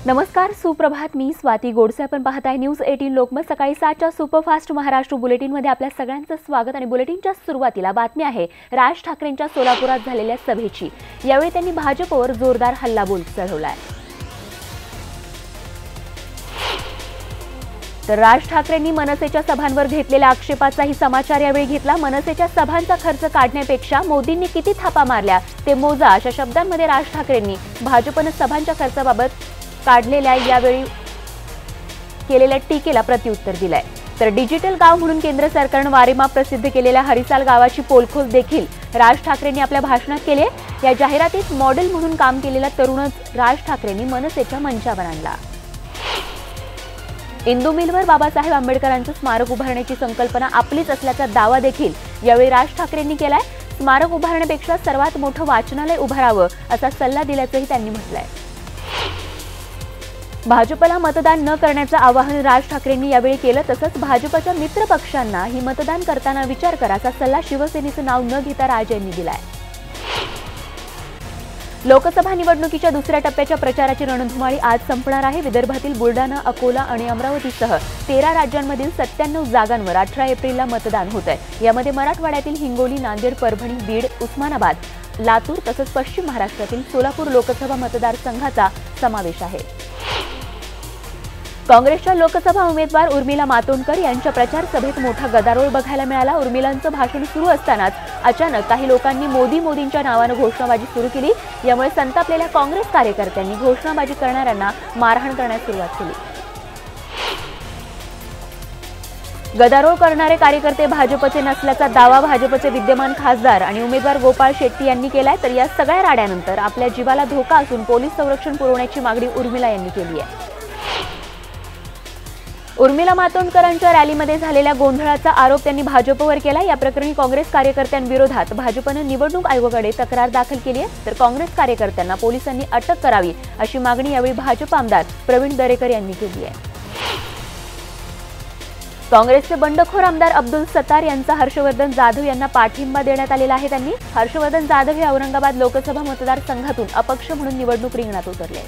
नमस्कार, सुप्रभात. मी स्वाती गोडसे. आपण पाहत आहे न्यूज 18 लोकमत. सकाळी 7च्या सुपरफास्ट महाराष्ट्र बुलेटिनमध्ये आपल्या सगळ्यांचं स्वागत. आणि बुलेटिनच्या सुरुवातीला बातमी आहे राज ठाकरेंच्या सोलापुरात झालेल्या सभेची. यावेळी त्यांनी भाजपवर जोरदार हल्लाबोल चढवलाय. तर राज ठाकरेंनी मनसेच्या सभांवर घेतलेल्या आक्षेपाचाही समाचार यावेळी घेतला. मनसेच्या सभांचा खर्च काढण्यापेक्षा मोदींनी किती थापा मारल्या ते मोजा, अशा शब्दांमध्ये राज ठाकरेंनी भाजपनं सभांच्या खर्चाबाबत काढलेल्या यावेळी केलेल्या टीकेला प्रत्युत्तर दिलंय. तर डिजिटल गाव म्हणून केंद्र सरकारनं वारेमाप प्रसिद्ध केलेल्या हरिसाल गावाची पोलखोल देखील राज ठाकरेंनी आपल्या भाषणात केली. या जाहिरातीत मॉडेल म्हणून काम केलेला तरुणच राज ठाकरेंनी मनसेच्या मंचावर आणला. इंदू मिलवर बाबासाहेब आंबेडकरांचं स्मारक उभारण्याची संकल्पना आपलीच असल्याचा दावा देखील यावेळी राज ठाकरेंनी केलाय. स्मारक उभारण्यापेक्षा सर्वात मोठं वाचनालय उभारावं असा सल्ला दिल्याचंही त्यांनी म्हटलंय. भाजपला मतदान न करण्याचं आवाहन राज ठाकरेंनी यावेळी केलं. तसंच भाजपच्या मित्र पक्षांना ही मतदान करताना विचार करा असा सल्ला शिवसेनेचं नाव न घेता राज यांनी दिलाय. लोकसभा निवडणुकीच्या दुसऱ्या टप्प्याच्या प्रचाराची रणधुमाळी आज संपणार आहे. विदर्भातील बुलढाणा, अकोला आणि अमरावतीसह 13 राज्यांमधील 97 जागांवर 18 एप्रिलला मतदान होत आहे. यामध्ये मराठवाड्यातील हिंगोली, नांदेड, परभणी, बीड, उस्मानाबाद, लातूर तसंच पश्चिम महाराष्ट्रातील सोलापूर लोकसभा मतदारसंघाचा समावेश आहे. काँग्रेसच्या लोकसभा उमेदवार उर्मिला मातोंडकर यांच्या प्रचार सभेत मोठा गदारोळ बघायला मिळाला. उर्मिलांचं भाषण सुरू असतानाच अचानक काही लोकांनी मोदींच्या नावानं घोषणाबाजी सुरू केली. यामुळे संतापलेल्या काँग्रेस कार्यकर्त्यांनी घोषणाबाजी करणाऱ्यांना मारहाण करण्यास सुरुवात केली. गदारोळ करणारे कार्यकर्ते भाजपचे नसल्याचा दावा भाजपचे विद्यमान खासदार आणि उमेदवार गोपाळ शेट्टी यांनी केलाय. तर या सगळ्या राड्यानंतर आपल्या जीवाला धोका असून पोलीस संरक्षण पुरवण्याची मागणी उर्मिला यांनी केली आहे. उर्मिला मातोंडकरांच्या रॅलीमध्ये झालेल्या गोंधळाचा आरोप त्यांनी भाजपवर केला. या प्रकरणी काँग्रेस कार्यकर्त्यांविरोधात भाजपनं निवडणूक आयोगाकडे तक्रार दाखल केली आहे. तर काँग्रेस कार्यकर्त्यांना पोलिसांनी अटक करावी अशी मागणी यावेळी भाजप आमदार प्रवीण दरेकर यांनी केली आहे. काँग्रेसचे बंडखोर आमदार अब्दुल सत्तार यांचा हर्षवर्धन जाधव यांना पाठिंबा देण्यात आलेला आहे. त्यांनी हर्षवर्धन जाधव हे औरंगाबाद लोकसभा मतदारसंघातून अपक्ष म्हणून निवडणूक रिंगणात उतरले.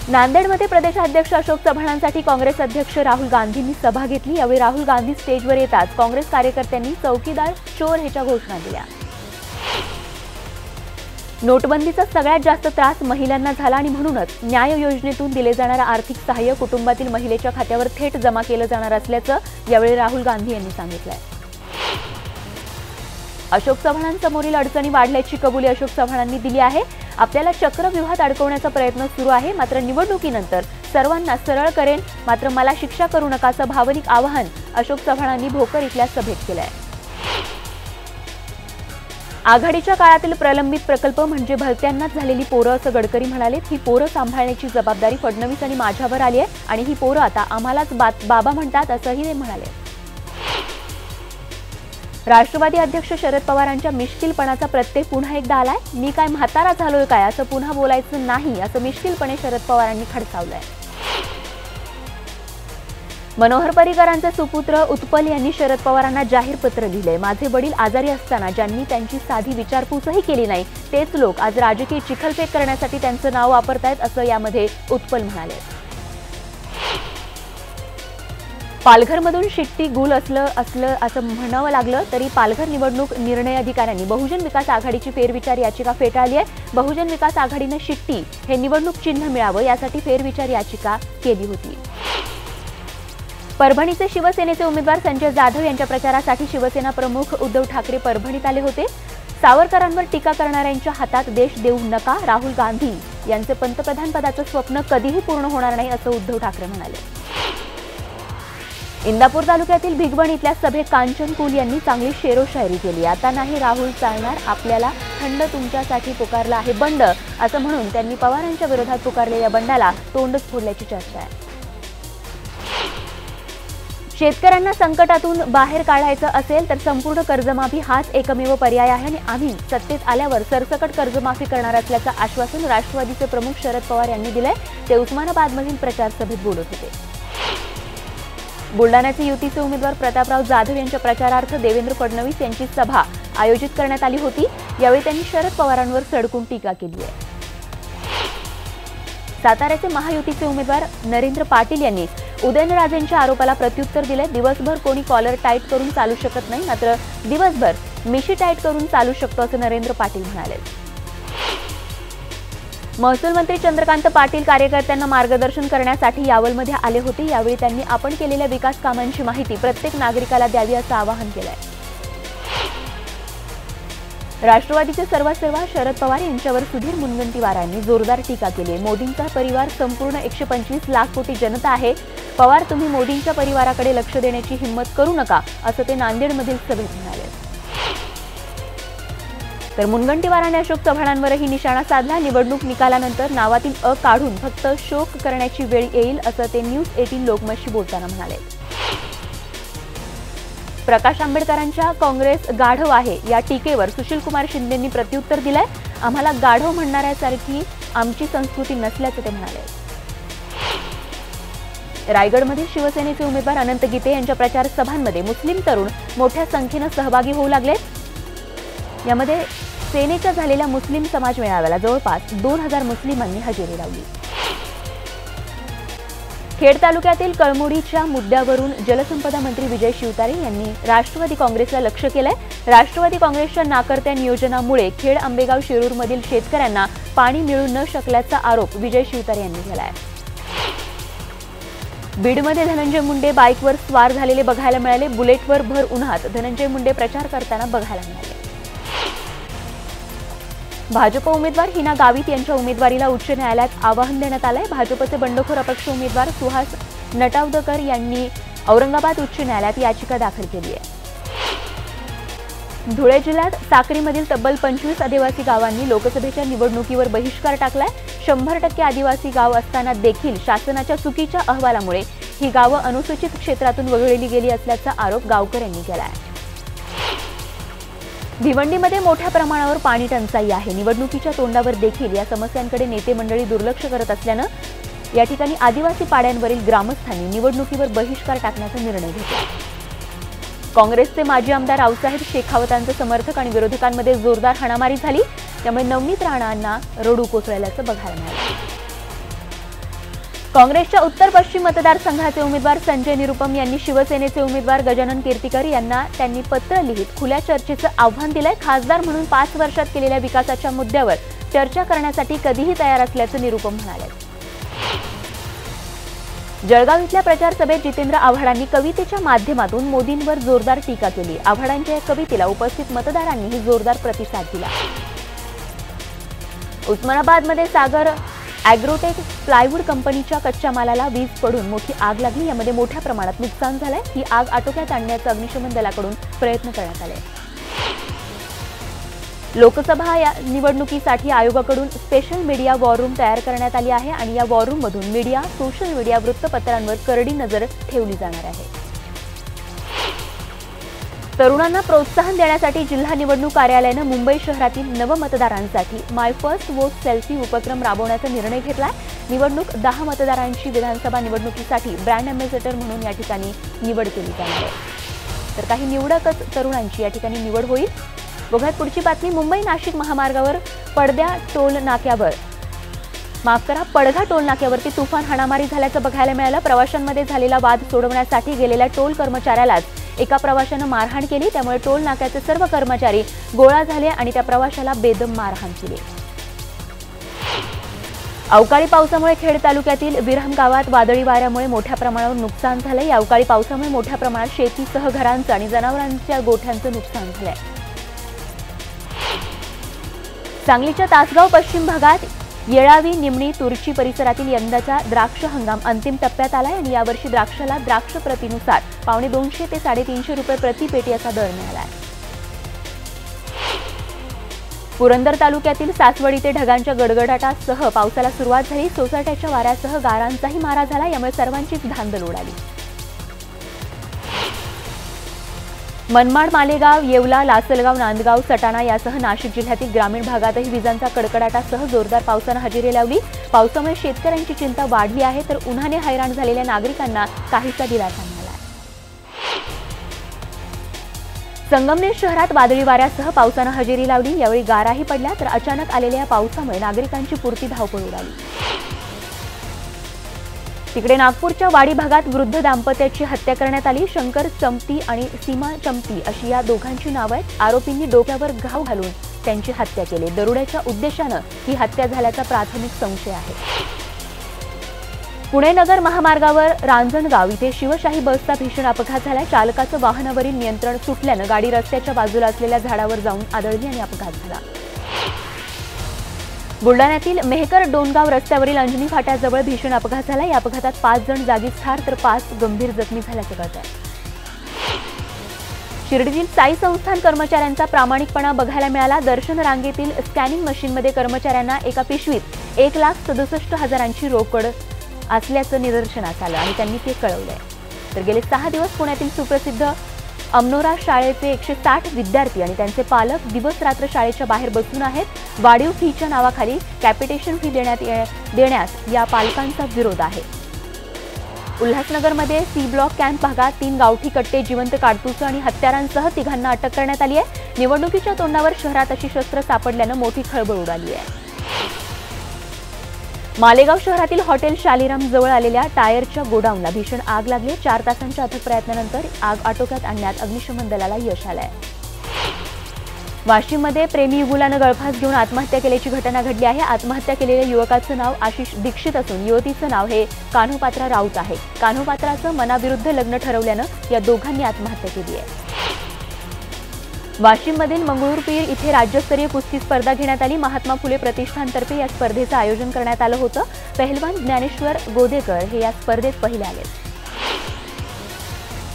नांदेडमध्ये प्रदेशाध्यक्ष अशोक चव्हाणांसाठी काँग्रेस अध्यक्ष राहुल गांधींनी सभा घेतली. यावेळी राहुल गांधी स्टेजवर येताच काँग्रेस कार्यकर्त्यांनी चौकीदार चोर ह्याच्या घोषणा दिल्या. नोटबंदीचा सगळ्यात जास्त त्रास महिलांना झाला आणि म्हणूनच न्याय योजनेतून दिले जाणारं आर्थिक सहाय्य कुटुंबातील महिलेच्या खात्यावर थेट जमा केलं जाणार असल्याचं यावेळी राहुल गांधी यांनी सांगितलंय. अशोक चव्हाणांसमोरील अडचणी वाढल्याची कबुली अशोक चव्हाणांनी दिली आहे. आपल्याला चक्रव्यूहात अडकवण्याचा प्रयत्न सुरू आहे, मात्र निवडणुकीनंतर सर्वांना सरळ करेन, मात्र मला शिक्षा करू नका असं भावनिक आवाहन अशोक चव्हाणांनी भोकर इथल्या सभेत केलंय. आघाडीच्या काळातील प्रलंबित प्रकल्प म्हणजे भलत्यांनाच झालेली पोरं असं गडकरी म्हणाले. ही पोरं सांभाळण्याची जबाबदारी फडणवीस आणि माझ्यावर आली आहे आणि ही पोरं आता आम्हालाच बाबा म्हणतात असंही ते म्हणाले. राष्ट्रवादी अध्यक्ष शरद पवारांच्या मिश्किलपणाचा प्रत्यय पुन्हा एकदा आलाय. मी काय म्हातारा झालोय काय असं पुन्हा बोलायचं नाही असं मिश्किलपणे शरद पवारांनी खडसावलंय. मनोहर पर्रीकरांचे सुपुत्र उत्पल यांनी शरद पवारांना जाहीर पत्र लिहिलंय. माझे वडील आजारी असताना ज्यांनी त्यांची साधी विचारपूसही केली नाही तेच लोक आज राजकीय चिखलफेक करण्यासाठी त्यांचं नाव वापरतायत असं यामध्ये उत्पल म्हणाले. पालघरमधून शिट्टी गुल असलं असं म्हणावं लागलं तरी पालघर निवडणूक निर्णय अधिकाऱ्यांनी बहुजन विकास आघाडीची फेरविचार याचिका फेटाळली आहे. बहुजन विकास आघाडीनं शिट्टी हे निवडणूक चिन्ह मिळावं यासाठी फेरविचार याचिका केली होती. परभणीचे शिवसेनेचे उमेदवार संजय जाधव यांच्या प्रचारासाठी शिवसेना प्रमुख उद्धव ठाकरे परभणीत आले होते. सावरकरांवर टीका करणाऱ्यांच्या हातात देश देऊ नका. राहुल गांधी यांचे पंतप्रधान पदाचं स्वप्न कधीही पूर्ण होणार नाही असं उद्धव ठाकरे म्हणाले. इंदापूर तालुक्यातील भिगवण इथल्या सभेत कांचन कुल यांनी चांगली शेरोशायरी केली. आता नाही राहुल चालणार, आपल्याला थंड तुमच्यासाठी पुकारला आहे बंड असं म्हणून त्यांनी पवारांच्या विरोधात पुकारलेल्या बंडाला तोंडच फोडल्याची चर्चा आहे. शेतकऱ्यांना संकटातून बाहेर काढायचं असेल तर संपूर्ण कर्जमाफी हाच एकमेव पर्याय आहे आणि आम्ही सत्तेत आल्यावर सरसकट कर्जमाफी करणार असल्याचं आश्वासन राष्ट्रवादीचे प्रमुख शरद पवार यांनी दिलंय. ते उस्मानाबादमधील प्रचार सभेत बोलत होते. बुलढाण्याचे युतीचे उमेदवार प्रतापराव जाधव यांच्या प्रचारार्थ देवेंद्र फडणवीस यांची सभा आयोजित करण्यात आली होती. यावेळी त्यांनी शरद पवारांवर सडकून टीका केली आहे. साताऱ्याचे महायुतीचे उमेदवार नरेंद्र पाटील यांनी उदयनराजेंच्या आरोपाला प्रत्युत्तर दिले. दिवसभर कोणी कॉलर टाईट करून चालू शकत नाही, मात्र दिवसभर मिशी टाईट करून चालू शकतो असं नरेंद्र पाटील म्हणाले. महसूल मंत्री चंद्रकांत पाटील कार्यकर्त्यांना मार्गदर्शन करण्यासाठी यावलमध्ये आले होते. यावेळी त्यांनी आपण केलेल्या विकास कामांची माहिती प्रत्येक नागरिकाला द्यावी असं आवाहन केलंय. राष्ट्रवादीचे सर्वात शरद पवार यांच्यावर सुधीर मुनगंटीवारांनी जोरदार टीका केली. मोदींचा परिवार संपूर्ण 125 लाख कोटी जनता आहे. पवार, तुम्ही मोदींच्या परिवाराकडे लक्ष देण्याची हिंमत करू नका असं ते नांदेडमधील सभेत म्हणाले. तर मुनगंटीवारांनी अशोक चव्हाणांवरही निशाणा साधला. निवडणूक निकालानंतर नावातील अ काढून फक्त शोक करण्याची वेळ येईल असं ते न्यूज 18 लोकमतशी बोलताना म्हणाले. प्रकाश आंबेडकरांच्या काँग्रेस गाढव आहे या टीकेवर सुशीलकुमार शिंदेंनी प्रत्युत्तर दिलंय. आम्हाला गाढव म्हणणाऱ्यासारखी आमची संस्कृती नसल्याचं ते म्हणाले. रायगडमध्ये शिवसेनेचे उमेदवार अनंत गीते यांच्या प्रचार सभांमध्ये मुस्लिम तरुण मोठ्या संख्येनं सहभागी होऊ लागले. यामध्ये सेनेच्या झालेल्या मुस्लिम समाज मेळाव्याला जवळपास 2000 मुस्लिमांनी हजेरी लावली. खेड तालुक्यातील कळमोडीच्या मुद्द्यावरून जलसंपदा मंत्री विजय शिवतारे यांनी राष्ट्रवादी काँग्रेसला लक्ष्य केलंय. राष्ट्रवादी काँग्रेसच्या नाकर्त्या नियोजनामुळे खेड आंबेगाव शिरूरमधील शेतकऱ्यांना पाणी मिळू न शकल्याचा आरोप विजय शिवतारे यांनी केलाय. बीडमध्ये धनंजय मुंडे बाईकवर स्वार झालेले बघायला मिळाले. बुलेटवर भर उन्हात धनंजय मुंडे प्रचार करताना बघायला मिळाले. भाजप उमेदवार हिना गावित यांच्या उमेदवारीला उच्च न्यायालयात आवाहन देण्यात आलंय. भाजपचे बंडखोर अपक्ष उमेदवार सुहास नटावदकर यांनी औरंगाबाद उच्च न्यायालयात याचिका दाखल केली आहे. धुळे जिल्ह्यात साक्रीमधील तब्बल 25 आदिवासी गावांनी लोकसभेच्या निवडणुकीवर बहिष्कार टाकलाय. 100% आदिवासी गाव असताना देखील शासनाच्या चुकीच्या अहवालामुळे ही गावं अनुसूचित क्षेत्रातून वगळली गेली असल्याचा आरोप गावकऱ्यांनी केलाय. भिवंडीमध्ये मोठ्या प्रमाणावर पाणी टंचाई आहे. निवडणुकीच्या तोंडावर देखील या समस्यांकडे नेते मंडळी दुर्लक्ष करत असल्यानं या ठिकाणी आदिवासी पाड्यांवरील ग्रामस्थांनी निवडणुकीवर बहिष्कार टाकण्याचा निर्णय घेतला. काँग्रेसचे माजी आमदार रावसाहेब शेखावतांचे समर्थक आणि विरोधकांमध्ये जोरदार हाणामारी झाली. त्यामुळे नवनीत राणांना रडू कोसळल्याचं बघायला मिळालं. काँग्रेसच्या उत्तर पश्चिम मतदारसंघाचे उमेदवार संजय निरुपम यांनी शिवसेनेचे उमेदवार गजानन कीर्तीकर यांना त्यांनी पत्र लिहित खुल्या चर्चेचं आव्हान दिलंय. खासदार म्हणून 5 वर्षात केलेल्या विकासाच्या मुद्द्यावर चर्चा करण्यासाठी कधीही तयार असल्याचं निरुपम म्हणाले. जळगाव इथल्या प्रचार सभेत जितेंद्र आव्हाडांनी कवितेच्या माध्यमातून मोदींवर जोरदार टीका केली. आव्हाडांच्या या कवितेला उपस्थित मतदारांनीही जोरदार प्रतिसाद दिला. उस्मानाबादमध्ये सागर ॲग्रोटेक प्लायवूड कंपनीच्या कच्च्या मालाला वीज पडून मोठी आग लागली. यामध्ये मोठ्या प्रमाणात नुकसान झालंय. ही आग आटोक्यात आणण्याचा अग्निशमन दलाकडून प्रयत्न करण्यात आले. लोकसभा या निवडणुकीसाठी आयोगाकडून स्पेशल मीडिया वॉर रूम तयार करण्यात आली आहे आणि या वॉर रूममधून मीडिया, सोशल मीडिया, वृत्तपत्रांवर करडी नजर ठेवली जाणार आहे. तरुणांना प्रोत्साहन देण्यासाठी जिल्हा निवडणूक कार्यालयानं मुंबई शहरातील नवमतदारांसाठी माय फर्स्ट वोट सेल्फी उपक्रम राबवण्याचा निर्णय घेतलाय. निवडणूक 10 मतदारांची विधानसभा निवडणुकीसाठी ब्रँड अँबॅसेडर म्हणून या ठिकाणी निवड केली जाणार आहे. तर काही निवडकच तरुणांची या ठिकाणी निवड होईल. बघूयात पुढची बातमी. मुंबई नाशिक महामार्गावर पडघा टोल नाक्यावरती तुफान हाणामारी झाल्याचं बघायला मिळालं. प्रवाशांमध्ये झालेला वाद सोडवण्यासाठी गेलेल्या टोल कर्मचाऱ्यालाच एका प्रवाशानं मारहाण केली. त्यामुळे टोल नाक्याचे सर्व कर्मचारी गोळा झाले आणि त्या प्रवाशाला बेदम मारहाण केली. अवकाळी पावसामुळे खेड तालुक्यातील विरहम गावात वादळी वाऱ्यामुळे मोठ्या प्रमाणावर नुकसान झालंय. या अवकाळी पावसामुळे मोठ्या प्रमाणात शेतीसह घरांचं आणि जनावरांच्या गोठ्यांचं नुकसान झालंय. सांगलीच्या तासगाव पश्चिम भागात येळावी, निमणी, तुर्ची परिसरातील यंदाचा द्राक्ष हंगाम अंतिम टप्प्यात आलाय आणि यावर्षी द्राक्षाला द्राक्ष प्रतीनुसार $250 ते $350 प्रति पेटी असा दर मिळालाय. पुरंदर तालुक्यातील सासवड इथे ढगांच्या गडगडाटासह पावसाला सुरुवात झाली. सोसाट्याच्या वाऱ्यासह गारांचाही मारा झाला. यामुळे सर्वांचीच धांदल उडाली. मनमाड, मालेगाव, येवला, लासलगाव, नांदगाव, सटाणा यासह नाशिक जिल्ह्यातील ग्रामीण भागातही विजांचा कडकडाटासह जोरदार पावसानं हजेरी लावली. पावसामुळे शेतकऱ्यांची चिंता वाढली आहे तर उन्हाने हैराण झालेल्या नागरिकांना काहीसा दिलासा मिळाला. संगमनेर शहरात वादळी वाऱ्यासह पावसानं हजेरी लावली. यावेळी गाराही पडल्या तर अचानक आलेल्या पावसामुळे नागरिकांची पुरती धावपळ उडाली. तिकडे नागपूरच्या वाडी भागात वृद्ध दाम्पत्याची हत्या करण्यात आली। शंकर चमती आणि सीमा चमती अशी या दोघांची नावं आहेत। आरोपींनी डोक्यावर घाव घालून त्यांची हत्या केली। दरोड्याच्या उद्देशाने ही हत्या झाल्याचा प्राथमिक संशय आहे। पुणे नगर महामार्गावर रांजणगाव इथे शिवशाही बसचा भीषण अपघात झाला। चालकाचं वाहनावरील नियंत्रण सुटल्याने गाडी रस्त्याच्या बाजूला असलेल्या झाडावर जाऊन आदळली आणि अपघात झाला। बुलढाण्यातील मेहकर डोनगाव रस्त्यावरील अंजनी फाट्याजवळ भीषण अपघात झाला। या अपघातात 5 जण जागीच ठार तर 5 गंभीर जखमी झाल्याचे कळत आहे। शिर्डीतील साई संस्थान कर्मचाऱ्यांचा प्रामाणिकपणा बघायला मिळाला। दर्शन रांगेतील स्कॅनिंग मशीनमध्ये कर्मचाऱ्यांना एका पिशवीत 1,67,000ची रोकड असल्याचं निदर्शनास आलं आणि त्यांनी ते कळवलंय। तर गेले 6 दिवस पुण्यातील सुप्रसिद्ध अमनोरा शाळेचे 160 विद्यार्थी आणि त्यांचे पालक दिवस रात्र शाळेच्या बाहेर बसून आहेत। वाढीव फीच्या नावाखाली कॅपिटेशन फी देण्यास या पालकांचा विरोध आहे। उल्हासनगरमध्ये सी ब्लॉक कॅम्प भागात 3 गावठी कट्टे, जिवंत काडतुसं आणि हत्यारांसह 3घांना अटक करण्यात आली आहे। निवडणुकीच्या तोंडावर शहरात अशी शस्त्र सापडल्यानं मोठी खळबळ उडाली आहे। मालेगाव शहरातील हॉटेल शालिराम जवळ आलेल्या टायरच्या गोडाऊनला भीषण आग लागली। 4 तासांच्या अथक प्रयत्नानंतर आग आटोक्यात आणण्यात अग्निशमन दलाला यश आलंय। वाशिममध्ये प्रेमी युगुलानं गळफास घेऊन आत्महत्या केल्याची घटना घडली आहे। आत्महत्या केलेल्या युवकाचं नाव आशिष दीक्षित असून युवतीचं नाव हे कान्होपात्रा राऊत आहे। कान्होपात्राचं मनाविरुद्ध लग्न ठरवल्यानं या दोघांनी आत्महत्या केली आहे। वाशिममधील मंगळूरपीर इथे राज्यस्तरीय कुस्ती स्पर्धा घेण्यात आली। महात्मा फुले प्रतिष्ठानतर्फे या स्पर्धेचं आयोजन करण्यात आलं होतं। पहिलवान ज्ञानेश्वर गोदेकर हे या स्पर्धेत पहिले आले।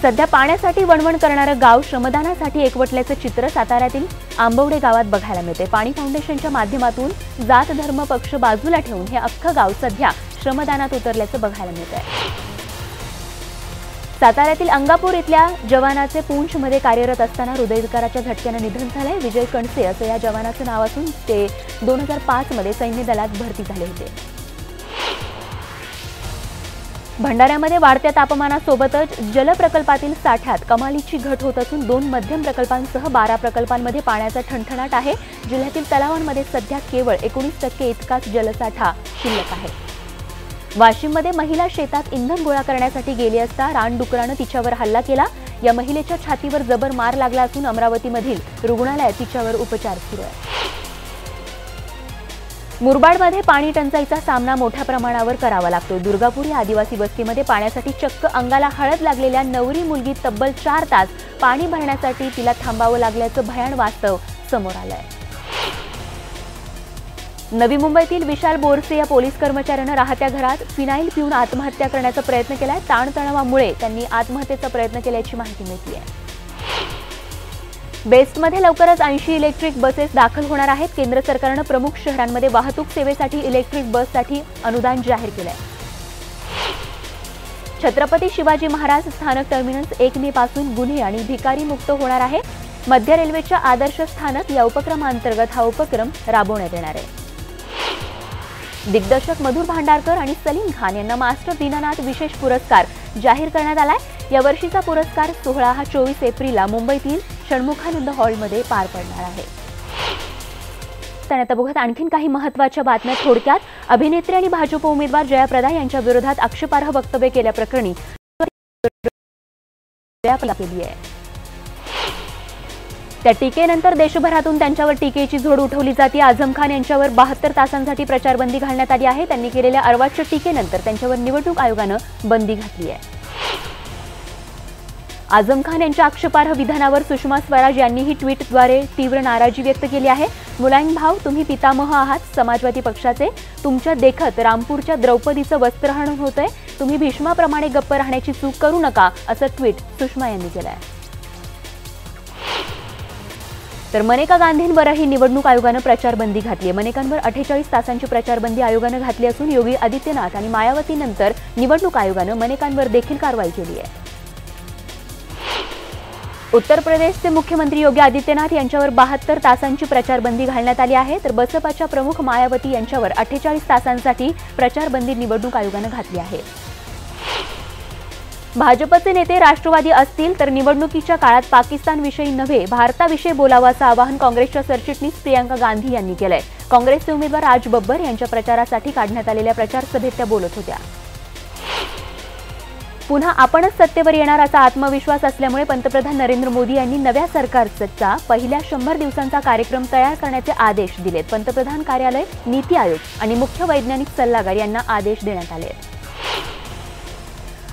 सध्या पाण्यासाठी वणवण करणारं गाव श्रमदानासाठी एकवटल्याचं चित्र साताऱ्यातील आंबवडे गावात बघायला मिळते। पाणी फाउंडेशनच्या माध्यमातून जात धर्म पक्ष बाजूला ठेवून हे अख्खं गाव सध्या श्रमदानात उतरल्याचं बघायला मिळतंय। साताऱ्यातील अंगापूर इथल्या जवानाचे पूंछमध्ये कार्यरत असताना हृदयविकाराच्या झटक्यानं निधन झालंय। विजय कणसे असं या जवानाचं नाव असून ते 2005 मध्ये सैन्य दलात भरती झाले होते। भंडाऱ्यामध्ये वाढत्या तापमानासोबतच जलप्रकल्पातील साठ्यात कमालीची घट होत असून 2 मध्यम प्रकल्पांसह 12 प्रकल्पांमध्ये पाण्याचा ठणठणाट आहे। जिल्ह्यातील तलावांमध्ये सध्या केवळ 19% इतकाच जलसाठा शिल्लक आहे। वाशिममध्ये महिला शेतात इंधन गोळा करण्यासाठी गेली असता रानडुकरानं तिच्यावर हल्ला केला। या महिलेच्या छातीवर जबर मार लागला असून अमरावतीमधील रुग्णालयात तिच्यावर उपचार सुरू आहेत। मुरबाडमध्ये पाणी टंचाईचा सामना मोठ्या प्रमाणावर करावा लागतो। दुर्गापूर या आदिवासी वस्तीमध्ये पाण्यासाठी चक्क अंगाला हळद लागलेल्या नवरी मुलगी तब्बल 4 तास पाणी भरण्यासाठी तिला थांबावं लागल्याचं भयान वास्तव समोर आलंय। नवी मुंबईतील विशाल बोरसे या पोलीस कर्मचाऱ्यानं राहत्या घरात फिनाईल पिऊन आत्महत्या करण्याचा प्रयत्न केलाय। ताणतणावामुळे त्यांनी आत्महत्येचा प्रयत्न केल्याची माहिती मिळते आहे। बेस्टमध्ये लवकरच 80 इलेक्ट्रिक बसेस दाखल होणार आहेत। केंद्र सरकारनं प्रमुख शहरांमध्ये वाहतूक सेवेसाठी इलेक्ट्रिक बससाठी अनुदान जाहीर केलंय। छत्रपती शिवाजी महाराज स्थानक टर्मिनस 1 मे पासून गुन्हे आणि भिकारी मुक्त होणार आहे। मध्य रेल्वेच्या आदर्श स्थानक या उपक्रमांतर्गत हा उपक्रम राबवण्यात येणार आहे। दिग्दर्शक मधुर भांडारकर आणि सलीम खान यांना मास्टर दीनानाथ विशेष पुरस्कार जाहीर करण्यात आलाय। या वर्षीचा पुरस्कार सोहळा हा 24 एप्रिलला मुंबईतील षण्मुखानंद हॉलमध्ये पार पडणार आहे। त्यानंतर बघूयात आणखीन काही महत्त्वाच्या बातम्या थोडक्यात। अभिनेत्री आणि भाजप उमेदवार जयाप्रदा यांच्या विरोधात आक्षेपार्ह वक्तव्य केल्याप्रकरणी केली आहे। त्या टीकेनंतर देशभरातून त्यांच्यावर टीकेची झोड उठवली जाते। आझम खान यांच्यावर 72 तासांसाठी प्रचारबंदी घालण्यात आली आहे। त्यांनी केलेल्या अर्वाच्य टीकेनंतर त्यांच्यावर निवडणूक आयोगानं बंदी घातली आहे। आझम खान यांच्या आक्षेपार्ह विधानावर सुषमा स्वराज यांनीही ट्विटद्वारे तीव्र नाराजी व्यक्त केली आहे। मुलायम भाऊ, तुम्ही पितामह आहात समाजवादी पक्षाचे। तुमच्या देखत रामपूरच्या द्रौपदीचं वस्त्रहरण होतंय। तुम्ही भीष्माप्रमाणे गप्प राहण्याची चूक करू नका असं ट्विट सुषमा यांनी केलं आहे। तर मनेका गांधींवरही निवडणूक आयोगानं प्रचारबंदी घातली आहे। मनेकांवर 48 तासांची प्रचारबंदी आयोगानं घातली असून योगी आदित्यनाथ आणि मायावतीनंतर निवडणूक आयोगानं मनेकांवर देखील कारवाई केली आहे। उत्तर प्रदेशचे मुख्यमंत्री योगी आदित्यनाथ यांच्यावर 72 तासांची प्रचारबंदी घालण्यात आली आहे। तर बसपाच्या प्रमुख मायावती यांच्यावर 48 तासांसाठी प्रचारबंदी निवडणूक आयोगानं घातली आहे। भाजपचे नेते राष्ट्रवादी असतील तर निवडणुकीच्या काळात पाकिस्तानविषयी नव्हे भारताविषयी बोलावं असं आवाहन काँग्रेसच्या सरचिटणीस प्रियांका गांधी यांनी केलंय। काँग्रेसचे उमेदवार राज बब्बर यांच्या प्रचारासाठी काढण्यात आलेल्या प्रचार सभेत त्या बोलत होत्या। पुन्हा आपणच सत्तेवर येणार असा आत्मविश्वास असल्यामुळे पंतप्रधान नरेंद्र मोदी यांनी नव्या सरकारचा पहिल्या 100 दिवसांचा कार्यक्रम तयार करण्याचे आदेश दिलेत। पंतप्रधान कार्यालय, नीती आयोग आणि मुख्य वैज्ञानिक सल्लागार यांना आदेश देण्यात आले।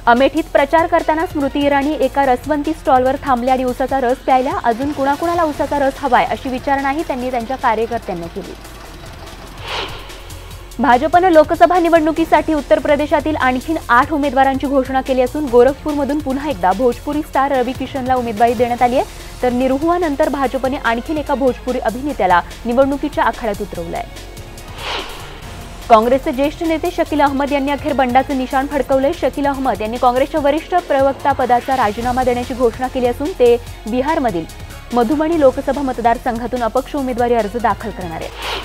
अमेठीत प्रचार करताना स्मृती इराणी एका रसवंती स्टॉलवर थांबल्या आणि उसाचा रस प्यायल्या। अजून कुणाकुणाला उसाचा रस हवाय अशी विचारणाही त्यांनी त्यांच्या कार्यकर्त्यांना केली। भाजपने लोकसभा निवडणुकीसाठी उत्तर प्रदेशातील आणखी 8 उमेदवारांची घोषणा केली असून गोरखपूरमधून पुन्हा एकदा भोजपुरी स्टार रवी किशनला उमेदवारी देण्यात आली आहे, तर निरहुआनंतर भाजपने आणखी एका भोजपुरी अभिनेत्याला निवडणुकीच्या आखाड्यात उतरवलं आहे। काँग्रेसचे ज्येष्ठ नेते शकील अहमद यांनी अखेर बंडाचे निशाण फडकवले। शकील अहमद यांनी काँग्रेसच्या वरिष्ठ प्रवक्ता पदाचा राजीनामा देण्याची घोषणा केली असून ते बिहारमधील मधुबनी लोकसभा मतदारसंघातून अपक्ष उमेदवारी अर्ज दाखल करणार आहेत।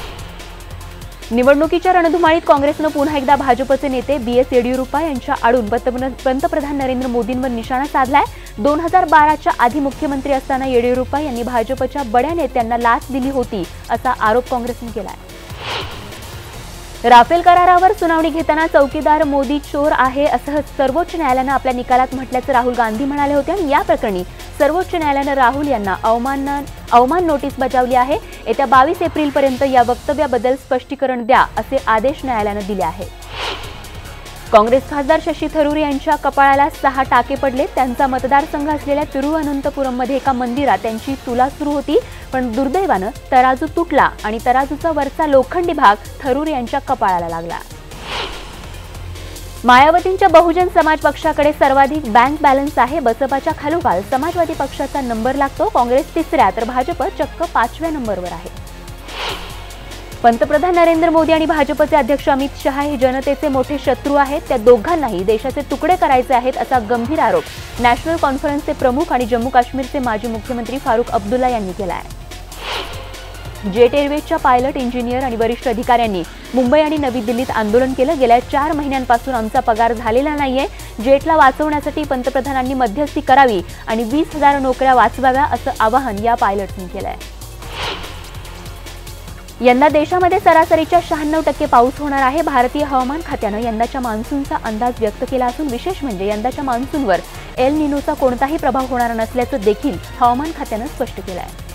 निवडणुकीच्या रणधुमाळीत काँग्रेसनं पुन्हा एकदा भाजपचे नेते BS येडियुरप्पा यांच्या आडून पंतप्रधान नरेंद्र मोदींवर निशाणा साधलाय। 2012च्या आधी मुख्यमंत्री असताना येडियुरप्पा यांनी भाजपच्या बड्या नेत्यांना लाच दिली होती असा आरोप काँग्रेसने केलाय। राफेल करारावर सुनावणी घेताना चौकीदार मोदी चोर आहे असं सर्वोच्च न्यायालयानं आपल्या निकालात म्हटल्याचं राहुल गांधी म्हणाले होते आणि या प्रकरणी सर्वोच्च न्यायालयानं राहुल यांना अवमान नोटीस बजावली आहे। येत्या 22 एप्रिलपर्यंत या वक्तव्याबद्दल स्पष्टीकरण द्या असे आदेश न्यायालयानं दिले आहेत। काँग्रेस खासदार शशी थरूर यांच्या कपाळाला 6 टाके पडले। त्यांचा मतदारसंघ असलेल्या तिरुवनंतपुरममध्ये एका मंदिरात त्यांची तुला सुरू होती, पण दुर्दैवानं तराजू तुटला आणि तराजूचा वरचा लोखंडी भाग थरूर यांच्या कपाळाला लागला। मायावतींच्या बहुजन समाज पक्षाकडे सर्वाधिक बँक बॅलन्स आहे। बसपाच्या खालोखाल समाजवादी पक्षाचा नंबर लागतो। काँग्रेस 3ऱ्या तर भाजप चक्क 5व्या नंबरवर आहे। पंतप्रधान नरेंद्र मोदी आणि भाजपचे अध्यक्ष अमित शहा हे जनतेचे मोठे शत्रू आहेत। त्या दोघांनाही देशाचे तुकडे करायचे आहेत असा गंभीर आरोप नॅशनल कॉन्फरन्सचे प्रमुख आणि जम्मू काश्मीरचे माजी मुख्यमंत्री फारुख अब्दुल्ला यांनी केला आहे। जेट एअरवेजच्या पायलट, इंजिनियर आणि वरिष्ठ अधिकाऱ्यांनी मुंबई आणि नवी दिल्लीत आंदोलन केलं। गेल्या 4 महिन्यांपासून आमचा पगार झालेला नाहीये। जेटला वाचवण्यासाठी पंतप्रधानांनी मध्यस्थी करावी आणि 20,000 नोकऱ्या वाचवाव्या असं आवाहन या पायलटनी केलं आहे। यंदा देशामध्ये सरासरीच्या 96% पाऊस होणार आहे। भारतीय हवामान खात्यानं यंदाच्या मान्सूनचा अंदाज व्यक्त केला असून विशेष म्हणजे यंदाच्या मान्सूनवर एल निनोचा कोणताही प्रभाव होणार नसल्याचं देखील हवामान खात्यानं स्पष्ट केलं आहे।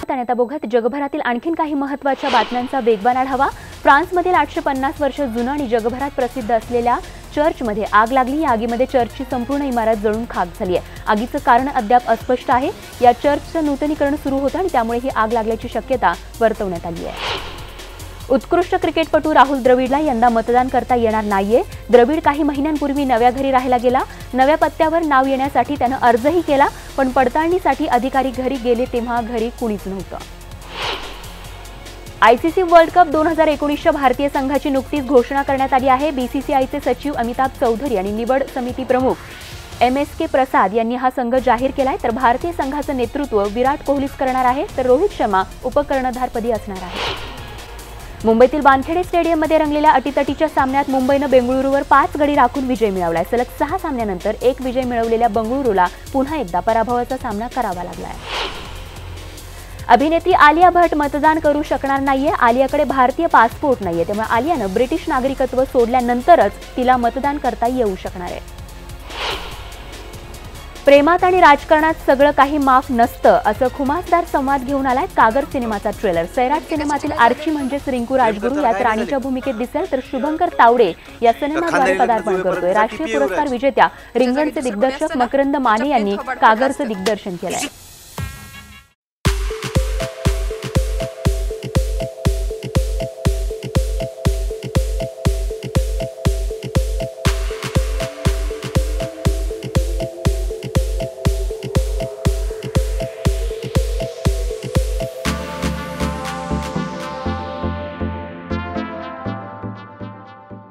आणि आता बघूयात जगभरातील आणखीन काही महत्त्वाच्या बातम्यांचा वेगवान आढावा। फ्रान्समधील 850 वर्ष जुनं आणि जगभरात प्रसिद्ध असलेल्या चर्चमध्ये आग लागली। या आगीमध्ये चर्चची संपूर्ण इमारत जळून खाक झाली आहे। आगीचं कारण अद्याप अस्पष्ट आहे। या चर्चचं नूतनीकरण सुरू होतं आणि त्यामुळे ही आग लागल्याची शक्यता वर्तवण्यात आली आहे। उत्कृष्ट क्रिकेटपटू राहुल द्रविडला यंदा मतदान करता येणार नाहीये। द्रविड काही महिन्यांपूर्वी नव्या घरी राहायला गेला। नव्या पत्त्यावर नाव येण्यासाठी त्यानं अर्जही केला, पण पडताळणीसाठी अधिकारी घरी गेले तेव्हा घरी कुणीच नव्हतं। ICC वर्ल्ड कप 2019च्या भारतीय संघाची नुकतीच घोषणा करण्यात आली आहे। BCCIचे सचिव अमिताभ चौधरी आणि निवड समिती प्रमुख MSK प्रसाद यांनी हा संघ जाहीर केलाय। तर भारतीय संघाचं नेतृत्व विराट कोहलीच करणार आहे, तर रोहित शर्मा उपकर्णधारपदी असणार आहे। मुंबईतील वानखेडे स्टेडियममध्ये रंगलेल्या अटीतटीच्या सामन्यात मुंबईनं बेंगळुरूवर 5 गडी राखून विजय मिळवलाय। सलग 6 सामन्यानंतर 1 विजय मिळवलेल्या बेंगळुरूला पुन्हा एकदा पराभवाचा सामना करावा लागलाय। अभिनेत्री आलिया भट्ट मतदान करू शकणार नाहीये। आलियाकडे भारतीय पासपोर्ट नाहीये, त्यामुळे आलियानं ब्रिटिश नागरिकत्व सोडल्यानंतरच तिला मतदान करता येऊ शकणार आहे। प्रेमात आणि राजकारणात सगळं काही माफ नसतं असं खुमासदार संवाद घेऊन आलाय कागर सिनेमाचा ट्रेलर। सैराट सिनेमातील आर्ची म्हणजेच रिंकू राजगुरू यात राणीच्या भूमिकेत दिसेल, तर शुभंकर तावडे या सिनेमाद्वारे पदार्पण करतोय। राष्ट्रीय पुरस्कार विजेत्या रिंगणचे दिग्दर्शक मकरंद माने यांनी कागरचं दिग्दर्शन केलंय।